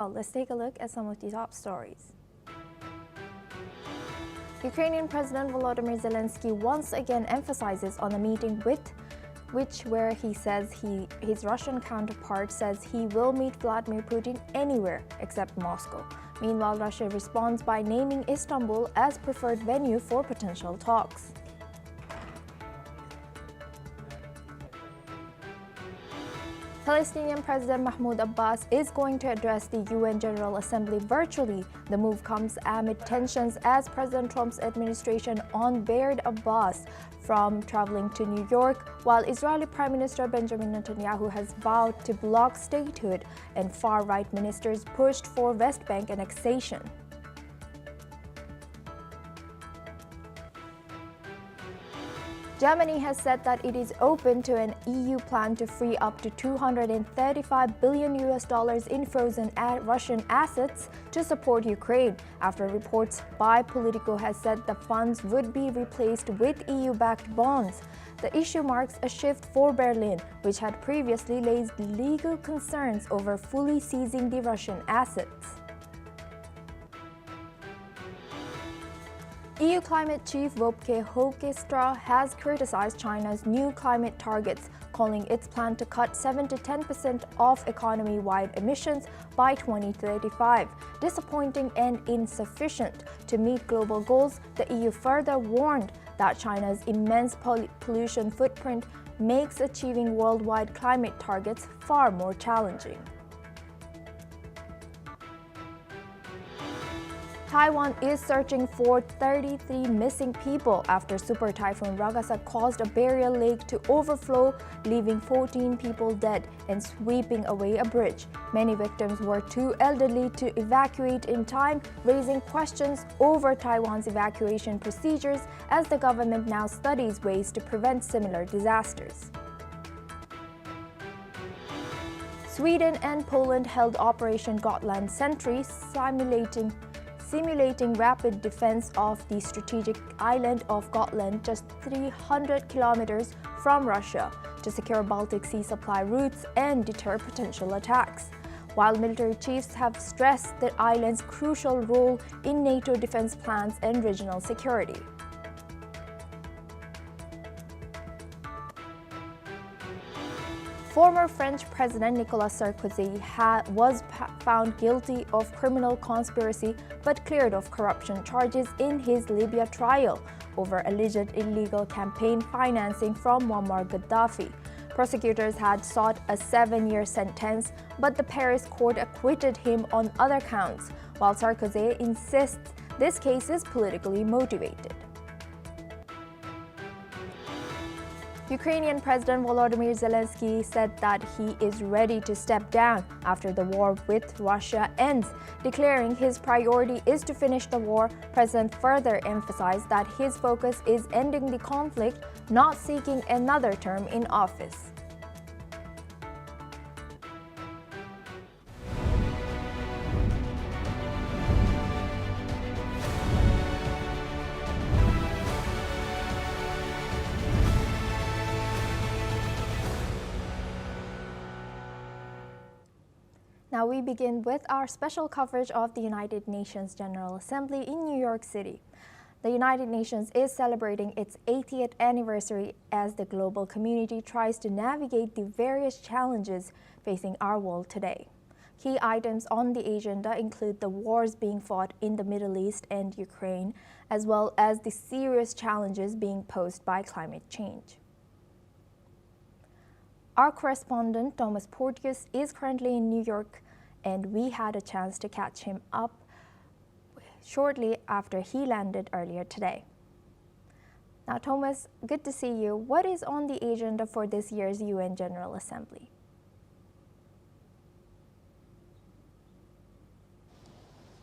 Well, let's take a look at some of the top stories. Ukrainian President Volodymyr Zelenskyy once again emphasizes on a meeting where he says his Russian counterpart says he will meet Vladimir Putin anywhere except Moscow. Meanwhile, Russia responds by naming Istanbul as preferred venue for potential talks. Palestinian President Mahmoud Abbas is going to address the UN General Assembly virtually. The move comes amid tensions as President Trump's administration unbarred Abbas from traveling to New York, while Israeli Prime Minister Benjamin Netanyahu has vowed to block statehood and far-right ministers pushed for West Bank annexation. Germany has said that it is open to an EU plan to free up to $235 billion in frozen Russian assets to support Ukraine, after reports by Politico has said the funds would be replaced with EU-backed bonds. The issue marks a shift for Berlin, which had previously raised legal concerns over fully seizing the Russian assets. EU climate chief Wopke Hoekstra has criticized China's new climate targets, calling its plan to cut 7 to 10% of economy-wide emissions by 2035 disappointing and insufficient to meet global goals. The EU further warned that China's immense pollution footprint makes achieving worldwide climate targets far more challenging. Taiwan is searching for 33 missing people after Super Typhoon Ragasa caused a burial lake to overflow, leaving 14 people dead and sweeping away a bridge. Many victims were too elderly to evacuate in time, raising questions over Taiwan's evacuation procedures as the government now studies ways to prevent similar disasters. Sweden and Poland held Operation Gotland Sentry, simulating rapid defense of the strategic island of Gotland, just 300 kilometers from Russia, to secure Baltic Sea supply routes and deter potential attacks. While military chiefs have stressed the island's crucial role in NATO defense plans and regional security. Former French President Nicolas Sarkozy was found guilty of criminal conspiracy but cleared of corruption charges in his Libya trial over alleged illegal campaign financing from Muammar Gaddafi. Prosecutors had sought a 7-year sentence, but the Paris court acquitted him on other counts, while Sarkozy insists this case is politically motivated. Ukrainian President Volodymyr Zelenskyy said that he is ready to step down after the war with Russia ends, declaring his priority is to finish the war. President further emphasized that his focus is ending the conflict, not seeking another term in office. Now we begin with our special coverage of the United Nations General Assembly in New York City. The United Nations is celebrating its 80th anniversary as the global community tries to navigate the various challenges facing our world today. Key items on the agenda include the wars being fought in the Middle East and Ukraine, as well as the serious challenges being posed by climate change. Our correspondent, Thomas Porteous, is currently in New York, and we had a chance to catch him up shortly after he landed earlier today. Now, Thomas, good to see you. What is on the agenda for this year's UN General Assembly?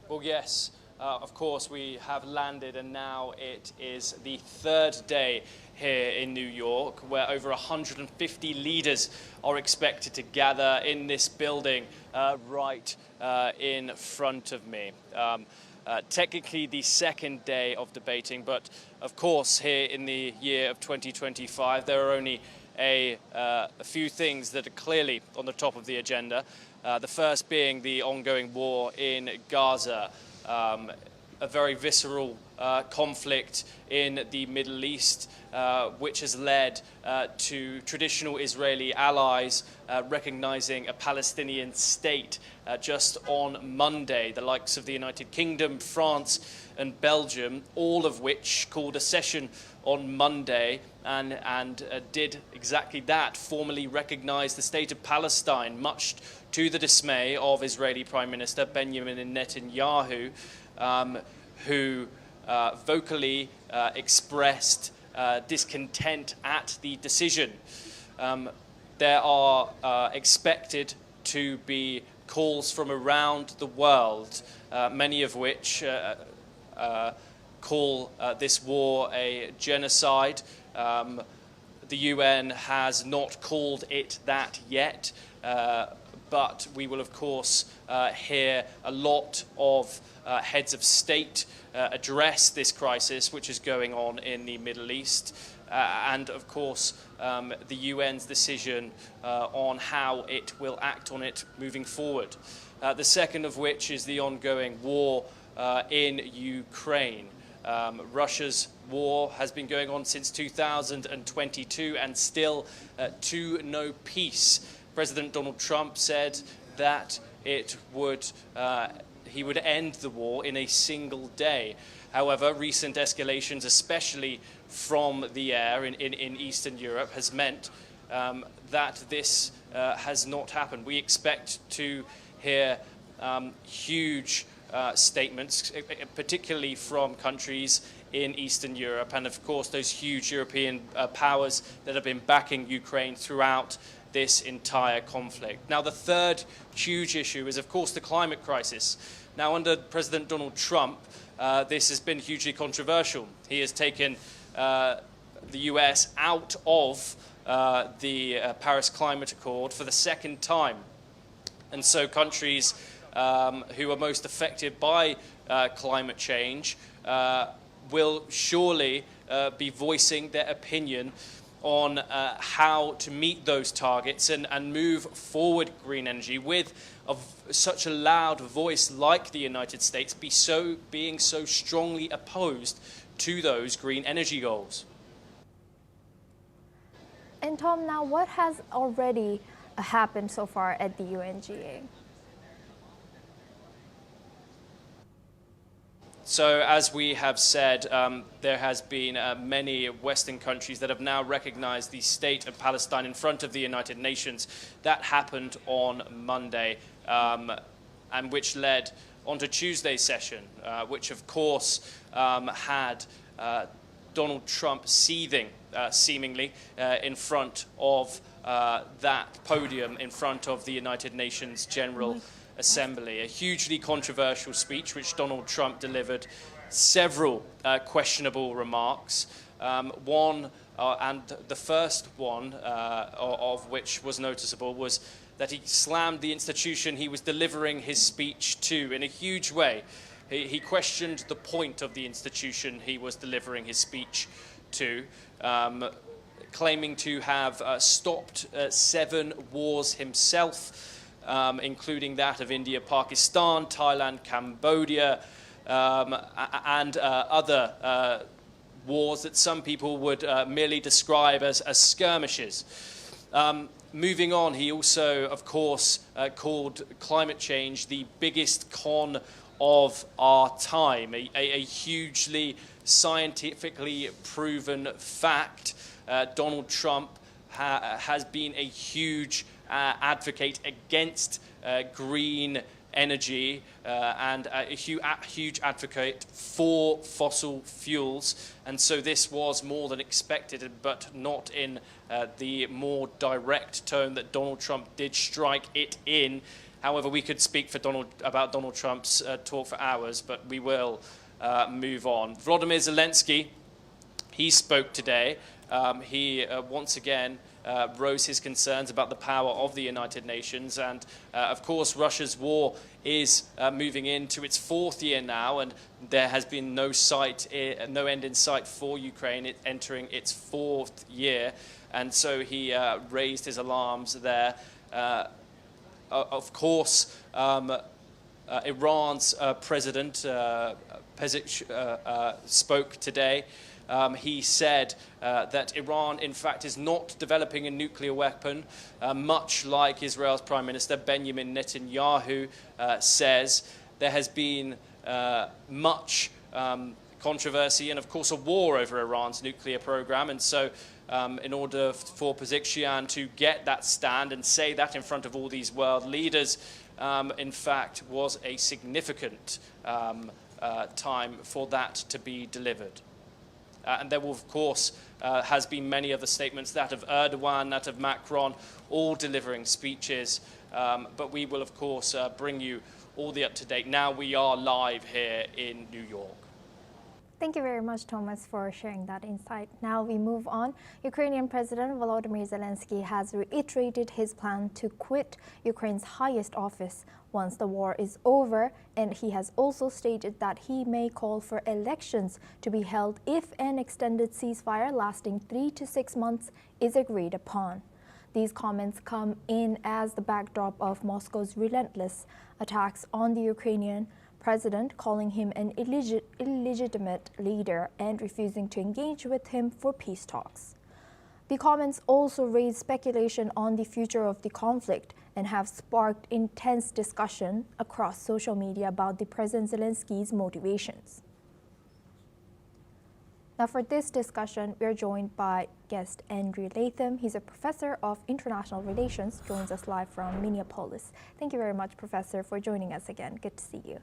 Well, yes. Of course, we have landed, and now it is the third day here in New York, where over 150 leaders are expected to gather in this building right in front of me. Technically the second day of debating, but of course here in the year of 2025 there are only a few things that are clearly on the top of the agenda. The first being the ongoing war in Gaza, a very visceral conflict in the Middle East, which has led to traditional Israeli allies recognizing a Palestinian state just on Monday. The likes of the United Kingdom, France and Belgium, all of which called a session on Monday and did exactly that, formally recognize the state of Palestine, much to the dismay of Israeli Prime Minister Benjamin Netanyahu, who vocally expressed discontent at the decision. There are expected to be calls from around the world, many of which call this war a genocide. The UN has not called it that yet, but we will of course hear a lot of heads of state address this crisis which is going on in the Middle East, and of course the UN's decision on how it will act on it moving forward. The second of which is the ongoing war in Ukraine. Russia's war has been going on since 2022 and still to no peace. President Donald Trump said that he would end the war in a single day. However, recent escalations, especially from the air in Eastern Europe, has meant that this has not happened. We expect to hear huge statements, particularly from countries in Eastern Europe, and of course those huge European powers that have been backing Ukraine throughout this entire conflict. Now, the third huge issue is, of course, the climate crisis. Now, under President Donald Trump, this has been hugely controversial. He has taken the US out of the Paris Climate Accord for the second time. And so countries who are most affected by climate change will surely be voicing their opinion on how to meet those targets and move forward green energy with such a loud voice like the United States being so strongly opposed to those green energy goals. And Tom, now what has already happened so far at the UNGA? So, as we have said, there has been many Western countries that have now recognized the state of Palestine in front of the United Nations. That happened on Monday, and which led onto Tuesday's session, which of course had Donald Trump seething, seemingly, in front of that podium in front of the United Nations General Assembly. A hugely controversial speech which Donald Trump delivered, several questionable remarks. One, and the first one of which was noticeable, was that he slammed the institution he was delivering his speech to in a huge way. He questioned the point of the institution he was delivering his speech to, claiming to have stopped 7 wars himself, including that of India, Pakistan, Thailand, Cambodia, and other wars that some people would merely describe as skirmishes. Moving on, he also, of course, called climate change the biggest con of our time, a hugely scientifically proven fact. Donald Trump has been a huge advocate against green energy and a huge advocate for fossil fuels, and so this was more than expected, but not in the more direct tone that Donald Trump did strike it in. However, we could speak about Donald Trump's talk for hours, but we will move on. Volodymyr Zelenskyy, he spoke today. He once again rose his concerns about the power of the United Nations, and of course Russia's war is moving into its 4th year now, and there has been no end in sight for Ukraine entering its 4th year, and so he raised his alarms there. of course, Iran's president, Pezeshkian, spoke today. He said that Iran, in fact, is not developing a nuclear weapon, much like Israel's Prime Minister Benjamin Netanyahu says. There has been much controversy and, of course, a war over Iran's nuclear program. And so in order for Pezeshkian to get that stand and say that in front of all these world leaders, in fact, was a significant time for that to be delivered. And there will, of course, has been many other statements, that of Erdogan, that of Macron, all delivering speeches. But we will, of course, bring you all the up-to-date. Now we are live here in New York. Thank you very much, Thomas, for sharing that insight. Now we move on. Ukrainian President Volodymyr Zelenskyy has reiterated his plan to quit Ukraine's highest office once the war is over, and he has also stated that he may call for elections to be held if an extended ceasefire lasting 3 to 6 months is agreed upon. These comments come in as the backdrop of Moscow's relentless attacks on the Ukrainian president, calling him an illegitimate leader and refusing to engage with him for peace talks. The comments also raise speculation on the future of the conflict and have sparked intense discussion across social media about the President Zelenskyy's motivations. Now, for this discussion, we are joined by guest Andrew Latham. He's a professor of international relations, joins us live from Minneapolis. Thank you very much, Professor, for joining us again. Good to see you.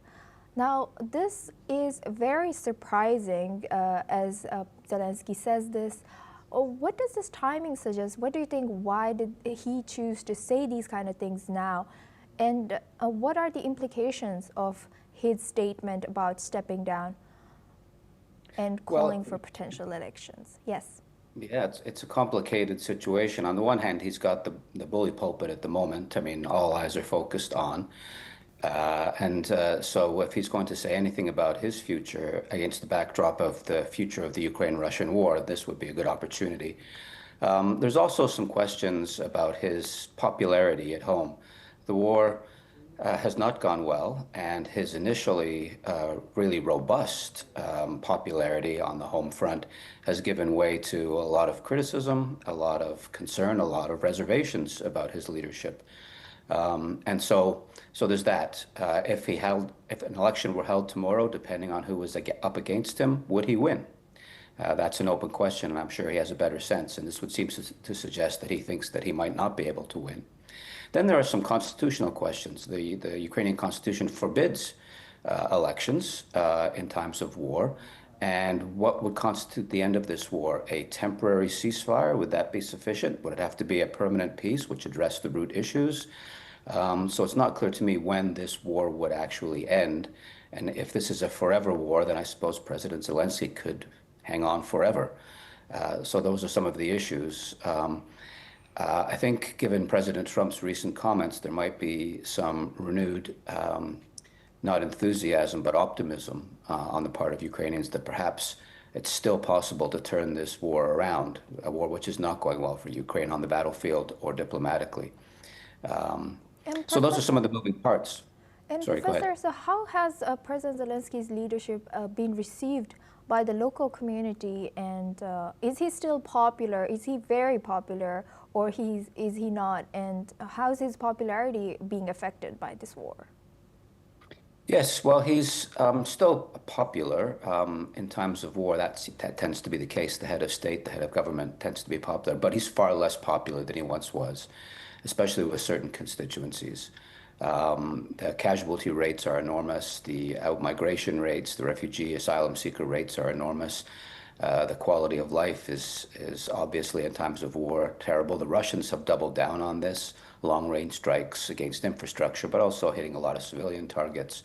Now, this is very surprising as Zelenskyy says this. What does this timing suggest? What do you think? Why did he choose to say these kind of things now? And what are the implications of his statement about stepping down and calling for potential elections? Yes. Yeah, it's a complicated situation. On the one hand, he's got the bully pulpit at the moment. I mean, all eyes are focused on. So if he's going to say anything about his future against the backdrop of the future of the Ukraine-Russian war, this would be a good opportunity. There's also some questions about his popularity at home. The war has not gone well, and his initially really robust popularity on the home front has given way to a lot of criticism, a lot of concern, a lot of reservations about his leadership. So there's that. If an election were held tomorrow, depending on who was up against him, would he win? That's an open question, and I'm sure he has a better sense. And this would seem to suggest that he thinks that he might not be able to win. Then there are some constitutional questions. The Ukrainian constitution forbids elections in times of war. And what would constitute the end of this war? A temporary ceasefire? Would that be sufficient? Would it have to be a permanent peace, which addressed the root issues? So it's not clear to me when this war would actually end. And if this is a forever war, then I suppose President Zelenskyy could hang on forever. So those are some of the issues. I think given President Trump's recent comments, there might be some renewed not enthusiasm, but optimism on the part of Ukrainians that perhaps it's still possible to turn this war around, a war which is not going well for Ukraine on the battlefield or diplomatically. So those are some of the moving parts. And Sorry, Professor, so how has President Zelenskyy's leadership been received by the local community? And is he still popular? Is he very popular, or is he not? And how is his popularity being affected by this war? Yes, well, he's still popular in times of war. That tends to be the case. The head of state, the head of government tends to be popular, but he's far less popular than he once was, especially with certain constituencies. The casualty rates are enormous. The out-migration rates, the refugee asylum seeker rates are enormous. The quality of life is obviously in times of war terrible. The Russians have doubled down on this, long-range strikes against infrastructure, but also hitting a lot of civilian targets.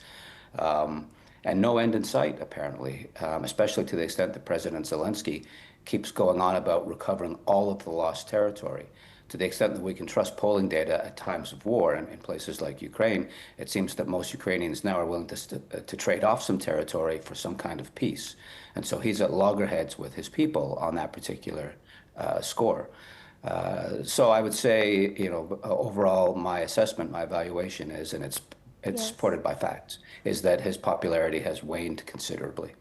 And no end in sight, apparently, especially to the extent that President Zelenskyy keeps going on about recovering all of the lost territory. To the extent that we can trust polling data at times of war in places like Ukraine, it seems that most Ukrainians now are willing to trade off some territory for some kind of peace. And so he's at loggerheads with his people on that particular score. So I would say, overall, my assessment, my evaluation is, and it's Yes. supported by facts, is that his popularity has waned considerably.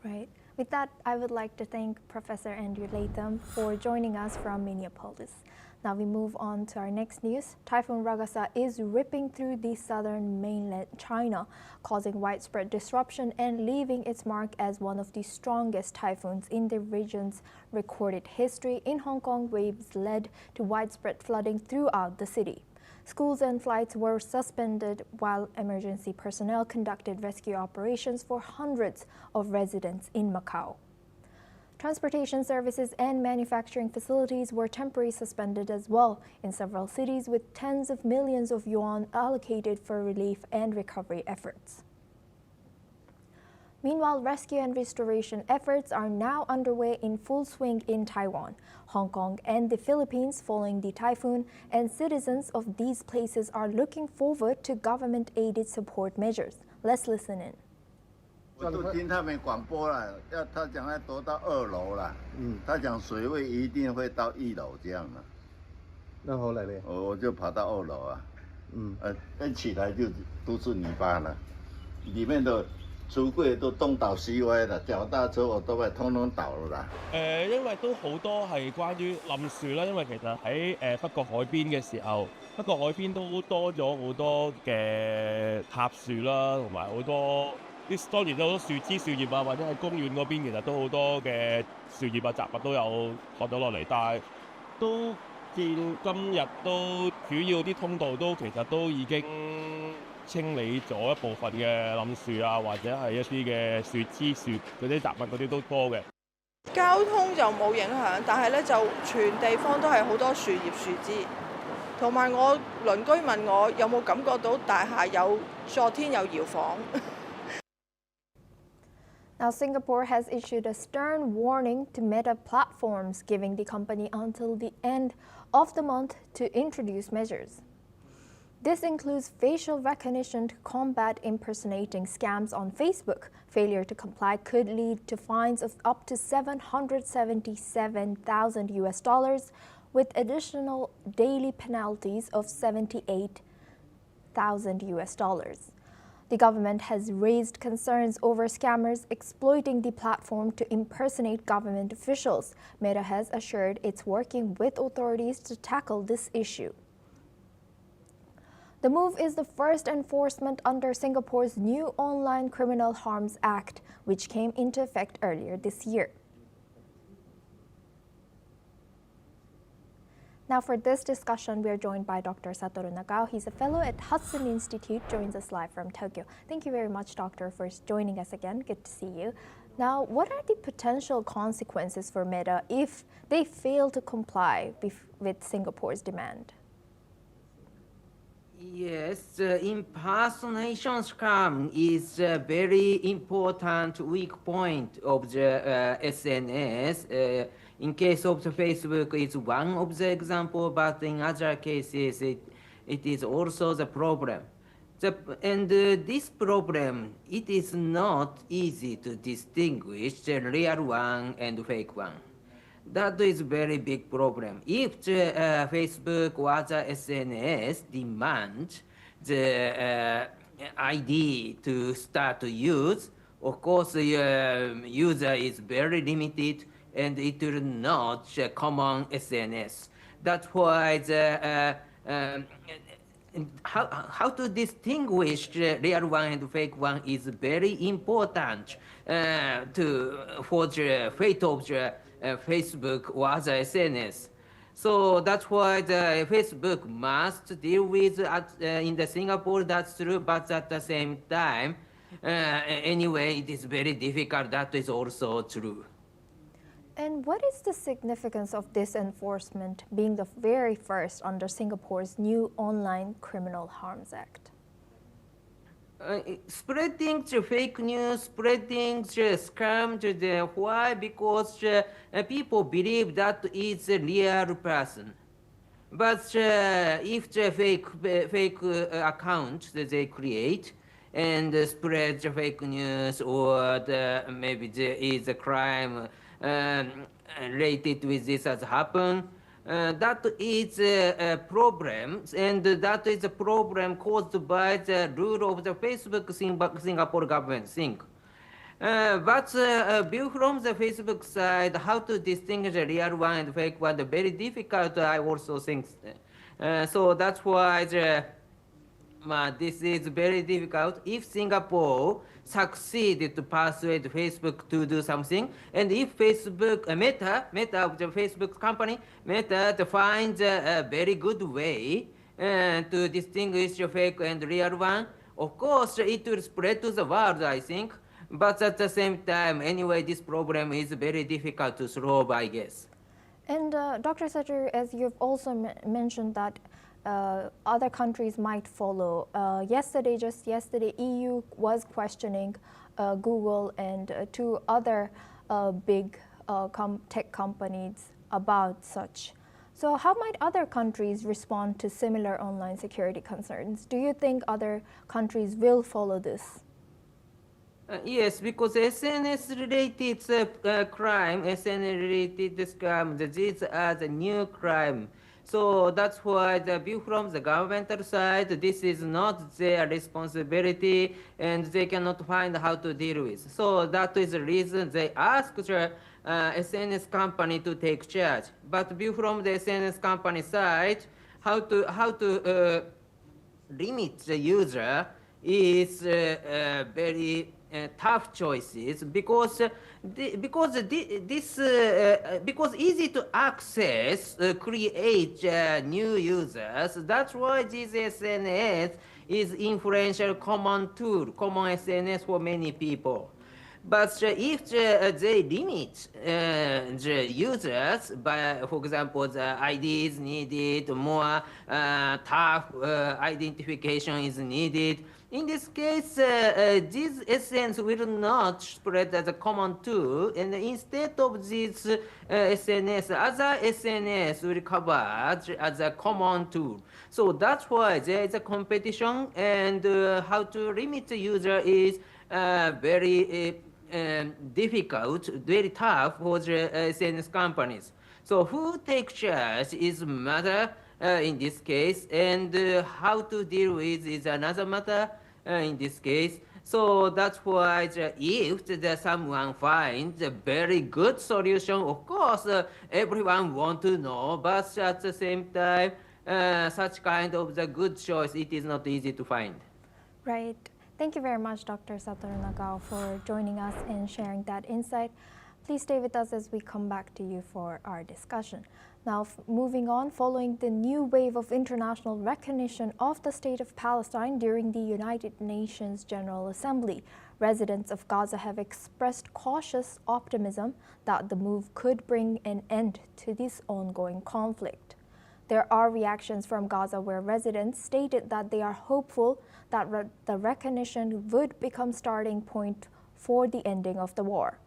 Right. With that, I would like to thank Professor Andrew Latham for joining us from Minneapolis. Now we move on to our next news. Typhoon Ragasa is ripping through the southern mainland China, causing widespread disruption and leaving its mark as one of the strongest typhoons in the region's recorded history. In Hong Kong, waves led to widespread flooding throughout the city. Schools and flights were suspended while emergency personnel conducted rescue operations for hundreds of residents in Macau. Transportation services and manufacturing facilities were temporarily suspended as well in several cities, with tens of millions of yuan allocated for relief and recovery efforts. Meanwhile, rescue and restoration efforts are now underway in full swing in Taiwan, Hong Kong, and the Philippines following the typhoon, and citizens of these places are looking forward to government-aided support measures. Let's listen in. 我都听他们广播了，他讲要躲到2楼了。他讲水位一定会到1楼这样的。那后来呢？我就跑到2楼啊。一起来就都是泥巴了，里面的橱櫃都東倒西歪啦，腳踏車我都係通通倒了啦。因為都好多係關於冧樹啦，因為其實喺北角海邊嘅時候，北角海邊都多咗好多嘅塌樹啦，同埋好多啲當然都好多樹枝樹葉啊，或者喺公園嗰邊其實都好多嘅樹葉啊雜物都有落咗落嚟，但係都見今日都主要啲通道都其實都已經清理咗一部分嘅冧樹啊，或者係一啲嘅樹枝樹嗰啲雜物嗰啲都多嘅。交通就冇影響，但係咧就全地方都係好多樹葉樹枝。同埋我鄰居問我有冇感覺到大廈有昨天有搖晃。Now, Singapore has issued a stern warning to Meta platforms, giving the company until the end of the month to introduce measures. This includes facial recognition to combat impersonating scams on Facebook. Failure to comply could lead to fines of up to $777,000 with additional daily penalties of $78,000. The government has raised concerns over scammers exploiting the platform to impersonate government officials. Meta has assured it's working with authorities to tackle this issue. The move is the first enforcement under Singapore's new Online Criminal Harms Act, which came into effect earlier this year. Now for this discussion, we are joined by Dr. Satoru Nagao. He's a fellow at Hudson Institute, joins us live from Tokyo. Thank you very much, Doctor, for joining us again. Good to see you. Now, what are the potential consequences for Meta if they fail to comply with Singapore's demand? Yes, impersonation scam is a very important weak point of the SNS. In case of the Facebook, it's one of the example, but in other cases, it is also the problem. This problem, it is not easy to distinguish the real one and fake one. That is a very big problem. If the Facebook or the SNS demand the ID to start to use, of course, the user is very limited and it will not common SNS. That's why the how to distinguish the real one and fake one is very important for the fate of the Facebook or the SNS. So that's why the Facebook must deal with in the Singapore, that's true, but at the same time, anyway, it is very difficult, that is also true. And what is the significance of this enforcement being the very first under Singapore's new Online Criminal Harms Act? Spreading the fake news, spreading the scam, why? Because people believe that is a real person. But if the fake account that they create and spread the fake news, or maybe there is a crime related with this has happened, That is a problem, and that is a problem caused by the rule of the Facebook Singapore government thing. But view from the Facebook side, how to distinguish the real one and fake one, very difficult, I also think. So that's why this is very difficult. If Singapore succeeded to persuade Facebook to do something, and if Facebook, Meta of the Facebook company, Meta to find a very good way to distinguish the fake and real one, of course it will spread to the world, I think. But at the same time, anyway, this problem is very difficult to solve, I guess. And Dr. Sutter, as you've also mentioned that other countries might follow. Just yesterday, EU was questioning Google and two other big tech companies about such. So how might other countries respond to similar online security concerns? Do you think other countries will follow this? Yes, because SNS-related crime, SNS-related scam, these are the new crime. So that's why the view from the governmental side, this is not their responsibility, and they cannot find how to deal with. So that is the reason they asked the SNS company to take charge. But view from the SNS company side, how to limit the user is very tough choices because easy to access create new users. That's why this SNS is influential common tool, common SNS for many people. But if they limit the users by, for example, the ID is needed, more tough identification is needed, in this case, this essence will not spread as a common tool, and instead of this SNS, other SNS will cover as a common tool. So that's why there is a competition, and how to limit the user is very difficult, very tough for the SNS companies. So who takes charge is matter in this case, and how to deal with is another matter in this case. So that's why if someone finds a very good solution, of course everyone wants to know, but at the same time, such kind of the good choice, it is not easy to find. Right. Thank you very much, Dr. Satoru Nagao, for joining us and sharing that insight. Please stay with us as we come back to you for our discussion. Now, moving on, following the new wave of international recognition of the State of Palestine during the United Nations General Assembly, residents of Gaza have expressed cautious optimism that the move could bring an end to this ongoing conflict. There are reactions from Gaza where residents stated that they are hopeful that the recognition would become starting point for the ending of the war.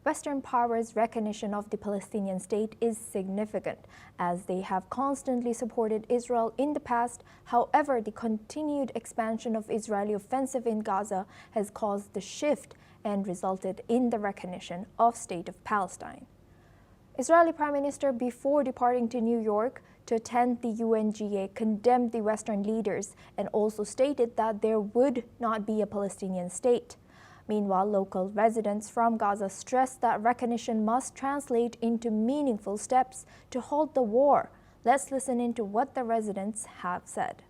Western powers' recognition of the Palestinian state is significant, as they have constantly supported Israel in the past. However, the continued expansion of Israeli offensive in Gaza has caused the shift and resulted in the recognition of State of Palestine. Israeli Prime Minister, before departing to New York to attend the UNGA, condemned the Western leaders and also stated that there would not be a Palestinian state. Meanwhile, local residents from Gaza stressed that recognition must translate into meaningful steps to halt the war. Let's listen into what the residents have said.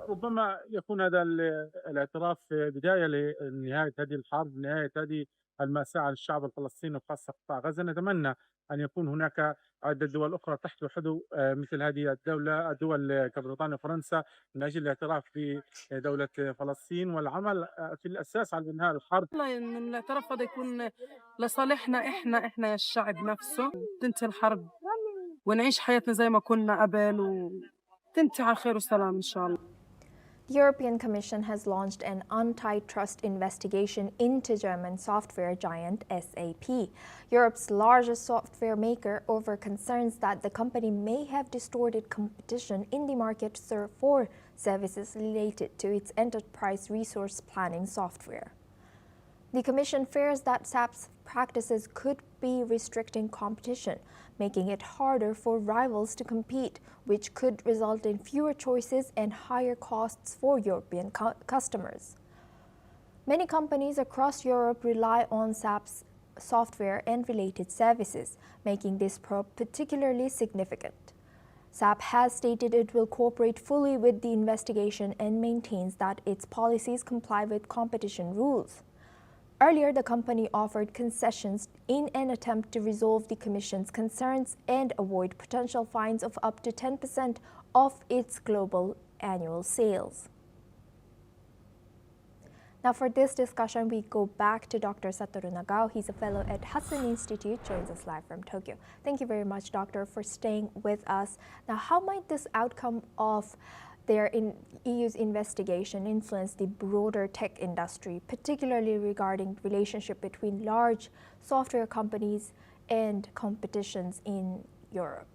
ربما يكون هذا الاعتراف بداية لنهاية هذه الحرب، نهاية هذه المأساة على الشعب الفلسطيني وخاصة قطاع غزة. نتمنى أن يكون هناك عدة دول أخرى تحت حدو مثل هذه الدول كبريطانيا وفرنسا من أجل الاعتراف بدولة فلسطين والعمل في الأساس على إنهاء الحرب. إن الاعتراف هذا يكون لصالحنا إحنا الشعب نفسه، تنتهي الحرب ونعيش حياتنا زي ما كنا قبل وتنتهي على خير وسلام إن شاء الله. The European Commission has launched an antitrust investigation into German software giant SAP, Europe's largest software maker, over concerns that the company may have distorted competition in the market for services related to its enterprise resource planning software. The Commission fears that SAP's practices could be restricting competition, making it harder for rivals to compete, which could result in fewer choices and higher costs for European customers. Many companies across Europe rely on SAP's software and related services, making this probe particularly significant. SAP has stated it will cooperate fully with the investigation and maintains that its policies comply with competition rules. Earlier, the company offered concessions in an attempt to resolve the Commission's concerns and avoid potential fines of up to 10% of its global annual sales. Now, for this discussion, we go back to Dr. Satoru Nagao. He's a fellow at Hudson Institute, joins us live from Tokyo. Thank you very much, Doctor, for staying with us. Now, how might this outcome of EU's investigation influence the broader tech industry, particularly regarding the relationship between large software companies and competitions in Europe?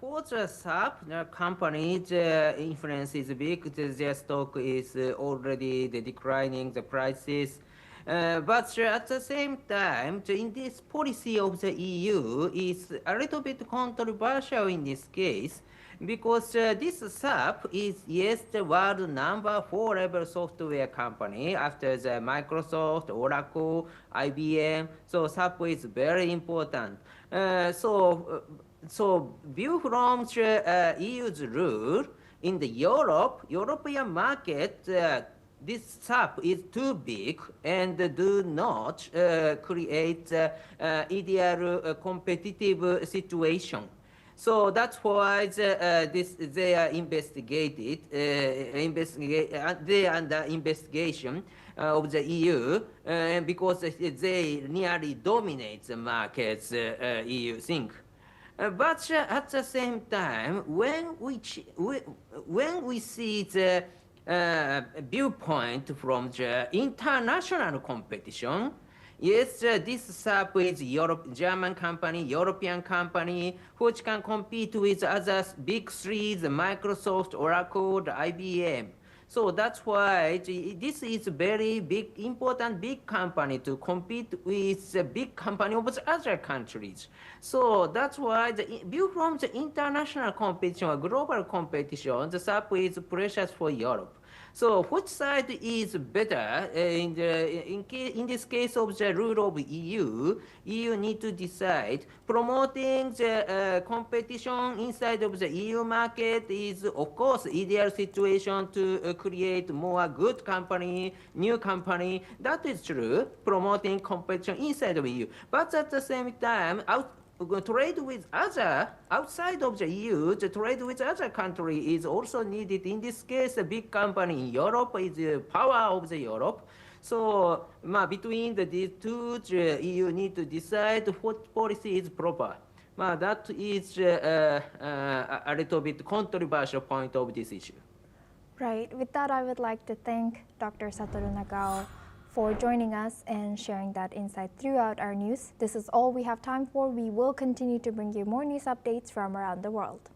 For the SAP, the company's influence is big. Their stock is already declining the prices. But at the same time, in this policy of the EU is a little bit controversial in this case, because this SAP is, yes, the world number 4 level software company after the Microsoft, Oracle, IBM. So SAP is very important. So view from the EU's rule in the European market, this SAP is too big and do not create ideal competitive situation. So that's why they are they are under investigation of the EU because they nearly dominate the markets, EU think. But at the same time, when we see the viewpoint from the international competition, yes, this SAP is German company, European company, which can compete with other big three, the Microsoft, Oracle, the IBM. So that's why this is very big, important big company to compete with the big company of the other countries. So that's why the view from the international competition or global competition, the SAP is precious for Europe. So which side is better in this case of the rule of EU? EU need to decide. Promoting the competition inside of the EU market is, of course, ideal situation to create more good company, new company. That is true. Promoting competition inside of EU, but at the same time, trade with other outside of the EU, the trade with other country is also needed. In this case, a big company in Europe is the power of the Europe. So between these two, the EU need to decide what policy is proper. That is a little bit controversial point of this issue. Right. With that, I would like to thank Dr. Satoru Nagao for joining us and sharing that insight throughout our news. This is all we have time for. We will continue to bring you more news updates from around the world.